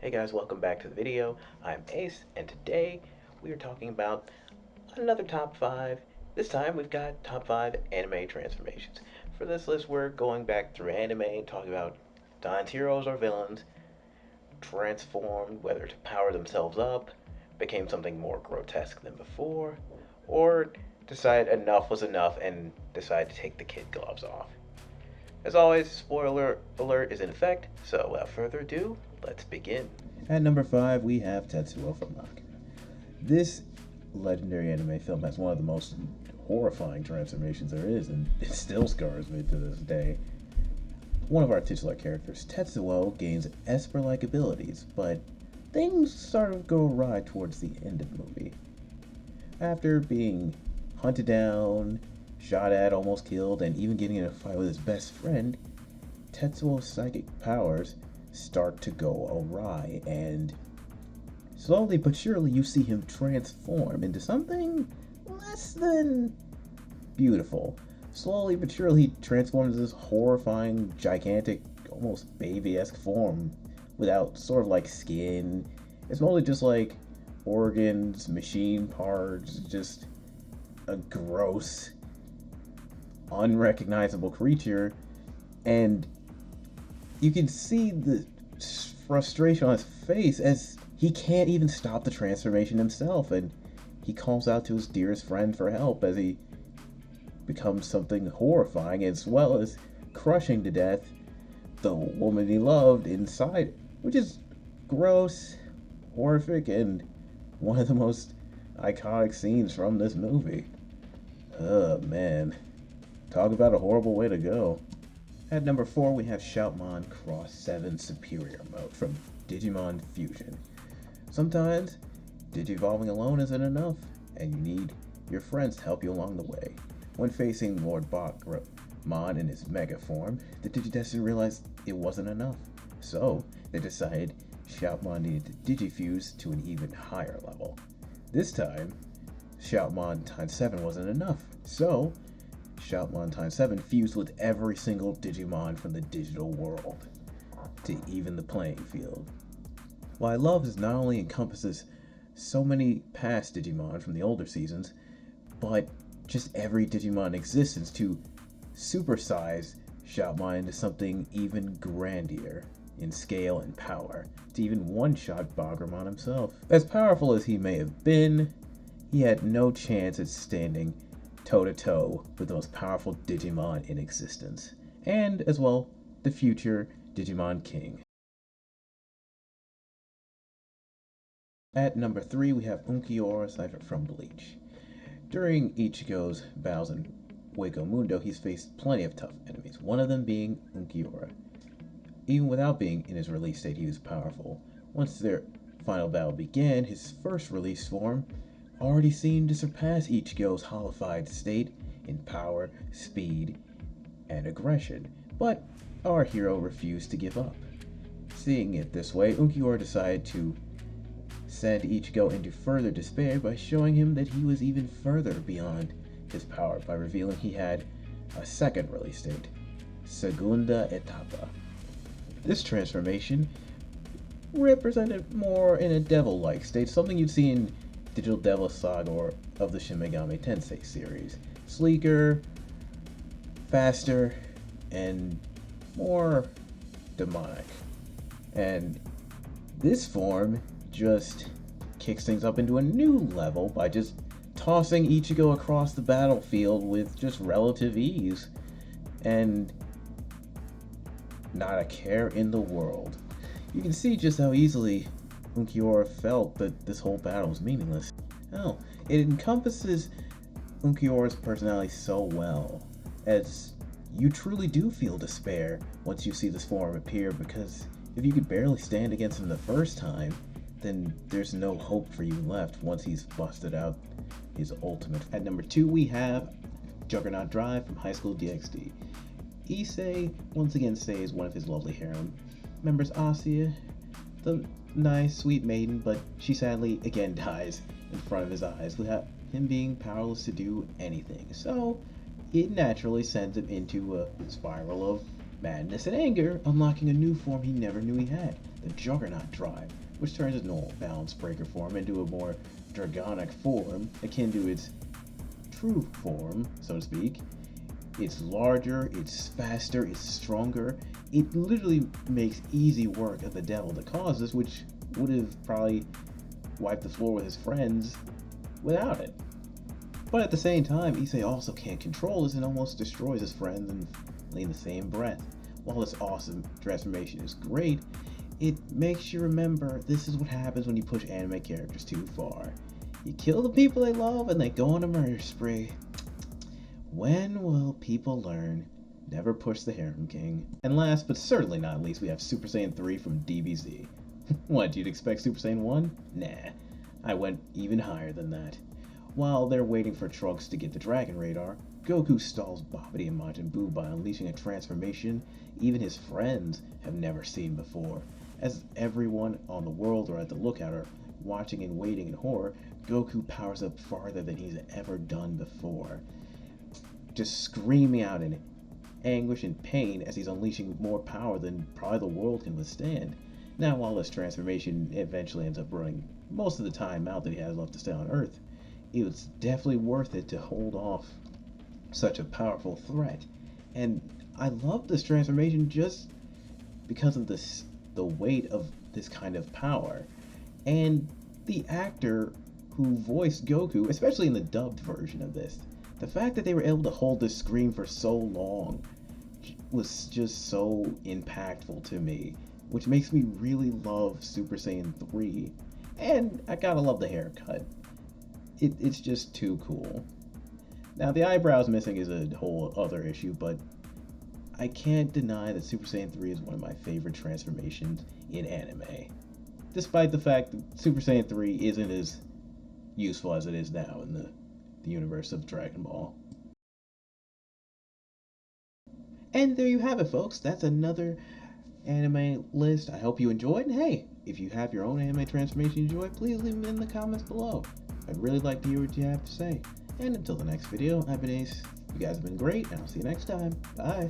Hey guys, welcome back to the video. I'm Ace, and today we are talking about another top 5. This time we've got top 5 anime transformations. For this list, we're going back through anime, talking about times heroes or villains transformed, whether to power themselves up, became something more grotesque than before, or decide enough was enough and decide to take the kid gloves off. As always, spoiler alert is in effect, so without further ado, let's begin. At number 5, we have Tetsuo from Akira. This legendary anime film has one of the most horrifying transformations there is, and it still scars me to this day. One of our titular characters, Tetsuo, gains Esper-like abilities, but things sort of go awry towards the end of the movie. After being hunted down, shot at, almost killed, and even getting in a fight with his best friend, Tetsuo's psychic powers start to go awry, and slowly but surely you see him transform into something less than beautiful. Slowly but surely he transforms into this horrifying, gigantic, almost baby-esque form without sort of like skin. It's mostly just like organs, machine parts, just a gross, unrecognizable creature. And you can see the frustration on his face as he can't even stop the transformation himself, and he calls out to his dearest friend for help as he becomes something horrifying as well as crushing to death the woman he loved inside, which is gross, horrific, and one of the most iconic scenes from this movie. Oh man, talk about a horrible way to go. At number 4, we have Shoutmon Cross 7 Superior Mode from Digimon Fusion. Sometimes, digivolving alone isn't enough, and you need your friends to help you along the way. When facing Lord Bakramon in his mega form, the Digidestined realized it wasn't enough. So, they decided Shoutmon needed to digifuse to an even higher level. This time, Shoutmon times 7 wasn't enough, so Shoutmon times 7 fused with every single Digimon from the digital world to even the playing field. What I love is not only encompasses so many past Digimon from the older seasons, but just every Digimon in existence to supersize Shoutmon into something even grandier in scale and power, to even one-shot Bagramon himself. As powerful as he may have been, he had no chance at standing toe-to-toe with the most powerful Digimon in existence, and, as well, the future Digimon King. At number 3, we have Unkiora Cypher from Bleach. During Ichigo's battles in Hueco Mundo, he's faced plenty of tough enemies, one of them being Unkiora. Even without being in his release state, he was powerful. Once their final battle began, his first release form already seemed to surpass Ichigo's holified state in power, speed, and aggression, but our hero refused to give up. Seeing it this way, Unkiora decided to send Ichigo into further despair by showing him that he was even further beyond his power by revealing he had a second release date, Segunda Etapa. This transformation represented more in a devil-like state, something you'd see in Digital Devil Saga or of the Shin Megami Tensei series. Sleeker, faster, and more demonic. And this form just kicks things up into a new level by just tossing Ichigo across the battlefield with just relative ease and not a care in the world. You can see just how easily Unkiora felt that this whole battle was meaningless. Oh, it encompasses Unkiora's personality so well, as you truly do feel despair once you see this form appear, because if you could barely stand against him the first time, then there's no hope for you left once he's busted out his ultimate. At number 2, we have Juggernaut Drive from High School DxD. Issei once again saves one of his lovely harem members, Asia, the nice, sweet maiden, but she sadly again dies in front of his eyes without him being powerless to do anything. So it naturally sends him into a spiral of madness and anger, unlocking a new form he never knew he had, the Juggernaut Drive, which turns its normal balance breaker form into a more dragonic form akin to its true form, so to speak. It's larger, it's faster, it's stronger. It literally makes easy work of the devil that caused this, which would have probably wiped the floor with his friends without it. But at the same time, Issei also can't control this and almost destroys his friends in the same breath. While this awesome transformation is great, it makes you remember this is what happens when you push anime characters too far. You kill the people they love and they go on a murder spree. When will people learn? Never push the Harem King. And last but certainly not least, we have Super Saiyan 3 from DBZ. What, you'd expect Super Saiyan 1? Nah, I went even higher than that. While they're waiting for Trunks to get the Dragon Radar, Goku stalls Babidi and Majin Buu by unleashing a transformation even his friends have never seen before. As everyone on the world are at the lookout or watching and waiting in horror, Goku powers up farther than he's ever done before, just screaming out in anguish and pain as he's unleashing more power than probably the world can withstand. Now, while this transformation eventually ends up running most of the time out that he has left to stay on Earth, it was definitely worth it to hold off such a powerful threat. And I love this transformation just because of the weight of this kind of power. And the actor who voiced Goku, especially in the dubbed version of this, the fact that they were able to hold this scream for so long was just so impactful to me, which makes me really love Super Saiyan 3. And I gotta love the haircut. It's just too cool. Now, the eyebrows missing is a whole other issue, but I can't deny that Super Saiyan 3 is one of my favorite transformations in anime. Despite the fact that Super Saiyan 3 isn't as useful as it is now in the universe of Dragon Ball. And there you have it, folks. That's another anime list. I hope you enjoyed. And hey, if you have your own anime transformation you enjoy, please leave them in the comments below. I'd really like to hear what you have to say. And until the next video, I've been Ace. You guys have been great, and I'll see you next time. Bye.